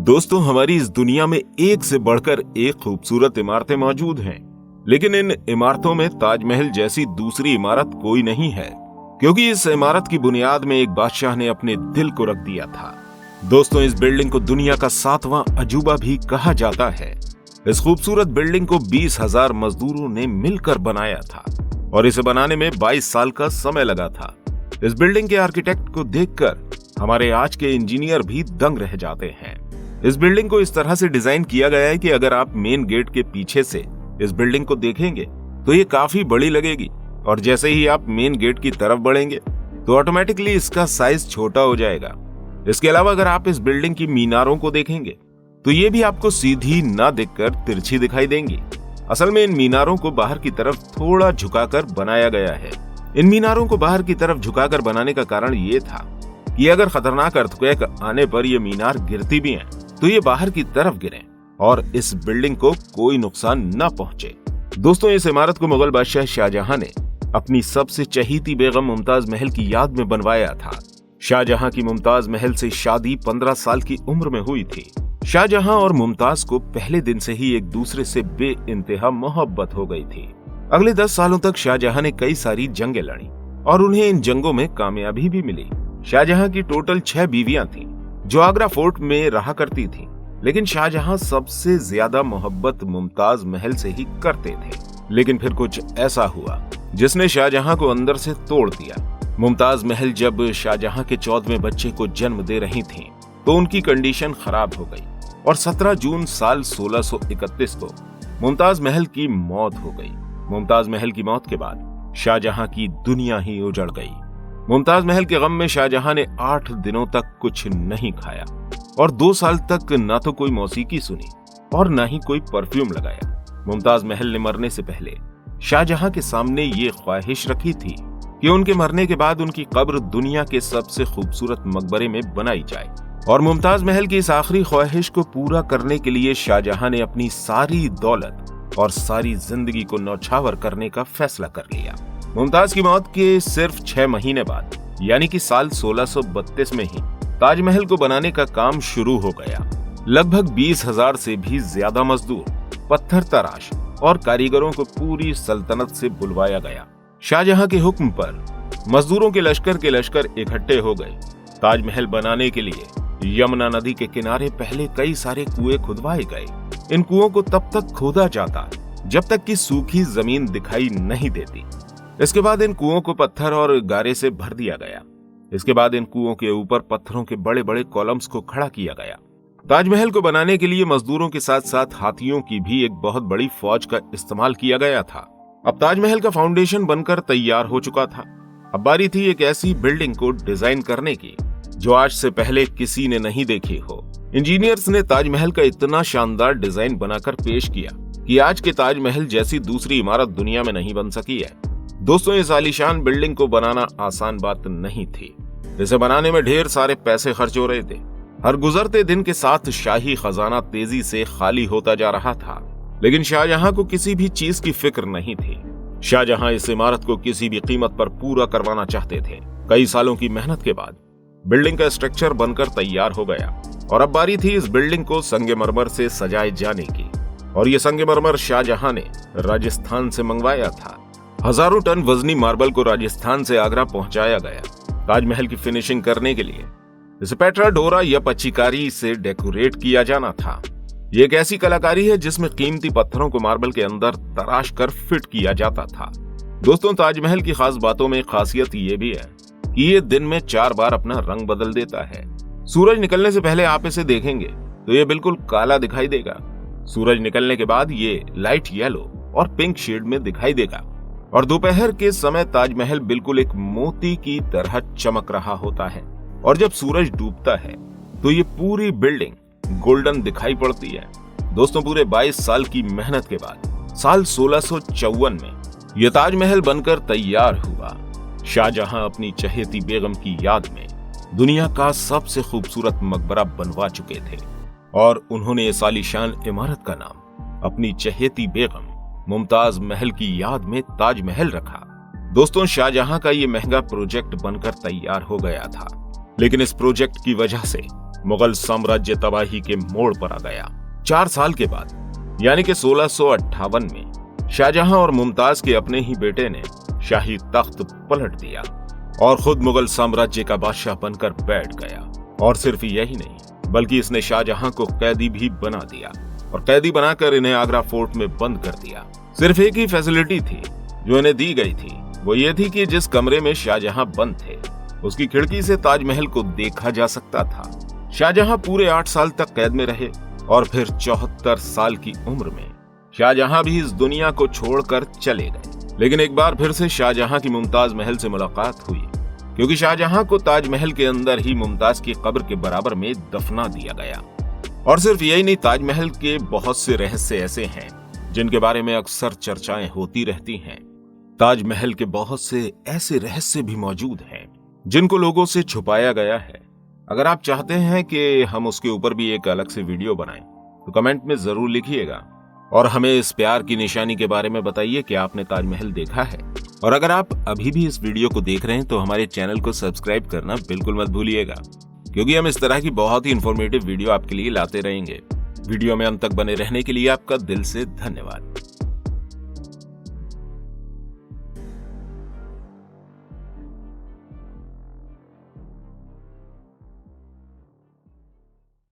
दोस्तों, हमारी इस दुनिया में एक से बढ़कर एक खूबसूरत इमारतें मौजूद हैं, लेकिन इन इमारतों में ताजमहल जैसी दूसरी इमारत कोई नहीं है, क्योंकि इस इमारत की बुनियाद में एक बादशाह ने अपने दिल को रख दिया था। दोस्तों, इस बिल्डिंग को दुनिया का 7वां अजूबा भी कहा जाता है। इस खूबसूरत बिल्डिंग को 20,000 मजदूरों ने मिलकर बनाया था और इसे बनाने में 22 साल का समय लगा था। इस बिल्डिंग के आर्किटेक्ट को देखकर हमारे आज के इंजीनियर भी दंग रह जाते हैं। इस बिल्डिंग को इस तरह से डिजाइन किया गया है कि अगर आप मेन गेट के पीछे से इस बिल्डिंग को देखेंगे तो ये काफी बड़ी लगेगी, और जैसे ही आप मेन गेट की तरफ बढ़ेंगे तो ऑटोमेटिकली इसका साइज छोटा हो जाएगा। इसके अलावा अगर आप इस बिल्डिंग की मीनारों को देखेंगे तो ये भी आपको सीधी ना देखकर तिरछी दिखाई देंगी। असल में इन मीनारों को बाहर की तरफ थोड़ा झुकाकर बनाया गया है। इन मीनारों को बाहर की तरफ झुकाकर बनाने का कारण ये था कि अगर खतरनाक अर्थक्वेक आने पर ये मीनार गिरती भी हैं तो ये बाहर की तरफ गिरें और इस बिल्डिंग को कोई नुकसान न पहुंचे। दोस्तों, इस इमारत को मुगल बादशाह शाहजहां ने अपनी सबसे चहीती बेगम मुमताज महल की याद में बनवाया था। शाहजहां की मुमताज महल से शादी 15 साल की उम्र में हुई थी। शाहजहां और मुमताज को पहले दिन से ही एक दूसरे से बेइंतहा मोहब्बत हो गई थी। अगले 10 सालों तक शाहजहां ने कई सारी जंगें लड़ी और उन्हें इन जंगों में कामयाबी भी मिली। शाहजहां की टोटल 6 बीवियां थीं जो आगरा फोर्ट में रहा करती थीं, लेकिन शाहजहां सबसे ज्यादा मोहब्बत मुमताज महल से ही करते थे। लेकिन फिर कुछ ऐसा हुआ जिसने शाहजहां को अंदर से तोड़ दिया। मुमताज महल जब शाहजहां के 14वें बच्चे को जन्म दे रही थीं, तो उनकी कंडीशन खराब हो गई और 17 जून साल 1631 को मुमताज महल की मौत हो गई। मुमताज महल की मौत के बाद शाहजहां की दुनिया ही उजड़ गई। मुमताज महल के गम में शाहजहां ने 8 दिनों तक कुछ नहीं खाया और 2 साल तक ना तो कोई मौसीकी सुनी और ना ही कोई परफ्यूम लगाया। मुमताज महल ने मरने से पहले शाहजहां के सामने ये ख्वाहिश रखी थी कि उनके मरने के बाद उनकी कब्र दुनिया के सबसे खूबसूरत मकबरे में बनाई जाए, और मुमताज महल की इस आखिरी ख्वाहिश को पूरा करने के लिए शाहजहां ने अपनी सारी दौलत और सारी जिंदगी को न्यौछावर करने का फैसला कर लिया। मुमताज की मौत के सिर्फ 6 महीने बाद यानी कि साल 1632 में ही ताजमहल को बनाने का काम शुरू हो गया। लगभग 20,000 से भी ज्यादा मजदूर, पत्थर तराश और कारीगरों को पूरी सल्तनत से बुलवाया गया। शाहजहां के हुक्म पर मजदूरों के लश्कर इकट्ठे हो गए। ताजमहल बनाने के लिए यमुना नदी के किनारे पहले कई सारे कुएं खुदवाए गए। इन कुओं को तब तक खोदा जाता जब तक कि सूखी जमीन दिखाई नहीं देती। इसके बाद इन कुओं को पत्थर और गारे से भर दिया गया। इसके बाद इन कुओं के ऊपर पत्थरों के बड़े बड़े कॉलम्स को खड़ा किया गया। ताजमहल को बनाने के लिए मजदूरों के साथ साथ हाथियों की भी एक बहुत बड़ी फौज का इस्तेमाल किया गया था। अब ताजमहल का फाउंडेशन बनकर तैयार हो चुका था। अब बारी थी एक ऐसी बिल्डिंग को डिजाइन करने की जो आज से पहले किसी ने नहीं देखी हो। इंजीनियर्स ने ताजमहल का इतना शानदार डिजाइन बनाकर पेश किया कि आज के ताजमहल जैसी दूसरी इमारत दुनिया में नहीं बन सकी है। दोस्तों, इस आलीशान बिल्डिंग को बनाना आसान बात नहीं थी। इसे बनाने में ढेर सारे पैसे खर्च हो रहे थे। हर गुजरते दिन के साथ शाही खजाना तेजी से खाली होता जा रहा था, लेकिन शाहजहां को किसी भी चीज की फिक्र नहीं थी। शाहजहां इस इमारत को किसी भी कीमत पर पूरा करवाना चाहते थे। कई सालों की मेहनत के बाद बिल्डिंग का स्ट्रक्चर बनकर तैयार हो गया और अब बारी थी इस बिल्डिंग को संगमरमर से सजाए जाने की। और ये संगमरमर शाहजहां ने राजस्थान से मंगवाया था। हजारों टन वजनी मार्बल को राजस्थान से आगरा पहुंचाया गया। ताजमहल की फिनिशिंग करने के लिए इसे पेट्रा डोरा या पच्चीकारी से डेकोरेट किया जाना था। ये एक ऐसी कलाकारी है जिसमें कीमती पत्थरों को मार्बल के अंदर तराश कर फिट किया जाता था। दोस्तों, ताजमहल की खास बातों में खासियत ये भी है कि ये दिन में 4 बार अपना रंग बदल देता है। सूरज निकलने से पहले आप इसे देखेंगे तो ये बिल्कुल काला दिखाई देगा। सूरज निकलने के बाद ये लाइट येलो और पिंक शेड में दिखाई देगा, और दोपहर के समय ताजमहल बिल्कुल एक मोती की तरह चमक रहा होता है। और जब सूरज डूबता है तो ये पूरी बिल्डिंग गोल्डन दिखाई पड़ती है। दोस्तों, पूरे 22 साल की मेहनत के बाद साल 1654 में यह ताजमहल बनकर तैयार हुआ। शाहजहां अपनी चहेती बेगम की याद में दुनिया का सबसे खूबसूरत मकबरा बनवा चुके थे और उन्होंने इस आलीशान इमारत का नाम अपनी चहेती बेगम मुमताज महल की याद में ताजमहल रखा। दोस्तों, शाहजहां का ये महंगा प्रोजेक्ट बनकर तैयार हो गया था, लेकिन इस प्रोजेक्ट की वजह से मुगल साम्राज्य तबाही के मोड़ पर आ गया। 4 साल के बाद यानी कि 1658 में शाहजहां और मुमताज के अपने ही बेटे ने शाही तख्त पलट दिया और खुद मुगल साम्राज्य का बादशाह बनकर बैठ गया। और सिर्फ यही नहीं, बल्कि इसने शाहजहां को कैदी भी बना दिया और कैदी बनाकर इन्हें आगरा फोर्ट में बंद कर दिया। सिर्फ एक ही फैसिलिटी थी जो इन्हें दी गई थी, वो ये थी कि जिस कमरे में शाहजहां बंद थे उसकी खिड़की से ताजमहल को देखा जा सकता था। शाहजहां पूरे 8 साल तक कैद में रहे और फिर 74 साल की उम्र में शाहजहां भी इस दुनिया को छोड़कर चले गए। लेकिन एक बार फिर से शाहजहां की मुमताज महल से मुलाकात हुई, क्योंकि शाहजहां को ताजमहल के अंदर ही मुमताज की कब्र के बराबर में दफना दिया गया। और सिर्फ यही नहीं, ताजमहल के बहुत से रहस्य ऐसे हैं जिनके बारे में अक्सर चर्चाएं होती रहती हैं। ताजमहल के बहुत से ऐसे रहस्य भी मौजूद हैं जिनको लोगों से छुपाया गया है। अगर आप चाहते हैं कि हम उसके ऊपर भी एक अलग से वीडियो बनाएं तो कमेंट में जरूर लिखिएगा और हमें इस प्यार की निशानी के बारे में बताइए कि आपने ताजमहल देखा है। और अगर आप अभी भी इस वीडियो को देख रहे हैं तो हमारे चैनल को सब्सक्राइब करना बिल्कुल मत भूलिएगा, क्योंकि हम इस तरह की बहुत ही इंफॉर्मेटिव वीडियो आपके लिए लाते रहेंगे। वीडियो में अंत तक बने रहने के लिए आपका दिल से धन्यवाद।